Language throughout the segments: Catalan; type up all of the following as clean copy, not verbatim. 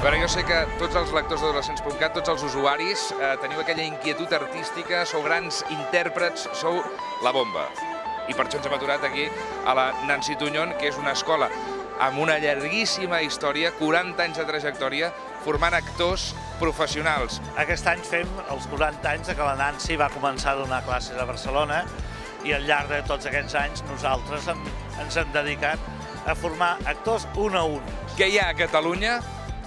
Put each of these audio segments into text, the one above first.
A veure, jo sé que tots els lectors d'adolescents.cat, tots els usuaris, teniu aquella inquietud artística, sou grans intèrprets, sou la bomba. I per això ens hem aturat aquí a la Nancy Tuñón, que és una escola amb una llarguíssima història, 40 anys de trajectòria, formant actors professionals. Aquest any fem els 40 anys que la Nancy va començar a donar classes a Barcelona i al llarg de tots aquests anys nosaltres ens hem dedicat a formar actors un a un. Què hi ha a Catalunya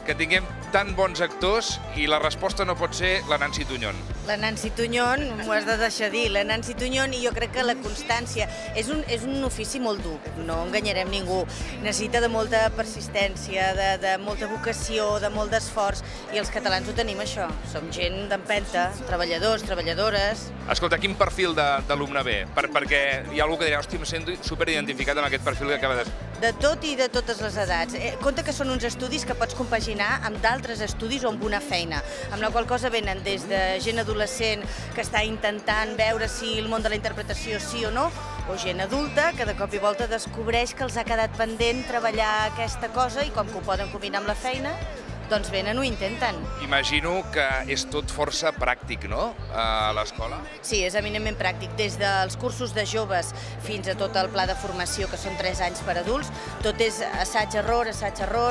que tinguem tan bons actors i la resposta no pot ser la Nancy Tuñón? La Nancy Tuñón, m'ho has de deixar dir, la Nancy Tuñón, i jo crec que la constància és un ofici molt dur, no enganyarem ningú. Necessita de molta persistència, de molta vocació, de molt d'esforç, i els catalans ho tenim això. Som gent d'empenta, treballadors, treballadores. Escolta, quin perfil d'alumne ve? Perquè hi ha algú que dirà, hòstia, em sento superidentificat amb aquest perfil que acaba de... De tot i de totes les edats. Compte que són uns estudis que pots compaginar amb d'altres estudis o amb una feina, amb la qual cosa venen des de gent adolescent que està intentant veure si el món de la interpretació sí o no, o gent adulta que de cop i volta descobreix que els ha quedat pendent treballar aquesta cosa i com que ho poden combinar amb la feina, doncs venen, ho intenten. Imagino que és tot força pràctic, no?, a l'escola? Sí, és eminentment pràctic. Des dels cursos de joves fins a tot el pla de formació, que són 3 anys per adults, tot és assaig-error,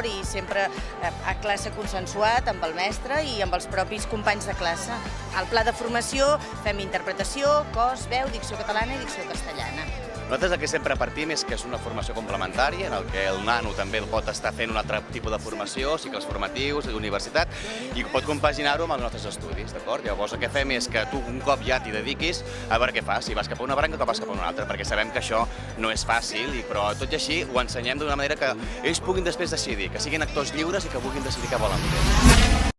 i sempre a classe consensuat amb el mestre i amb els propis companys de classe. Al pla de formació fem interpretació, cos, veu, dicció catalana i dicció castellana. Nosaltres el que sempre partim és que és una formació complementària, en el que el nano també pot estar fent un altre tipus de formació, cicles formatius, universitat, i pot compaginar-ho amb els nostres estudis, d'acord? Llavors el que fem és que tu un cop ja t'hi dediquis a veure què fas, si vas cap a una branca o vas cap a una altra, perquè sabem que això no és fàcil, però tot i així ho ensenyem d'una manera que ells puguin després decidir, que siguin actors lliures i que puguin decidir què volen fer.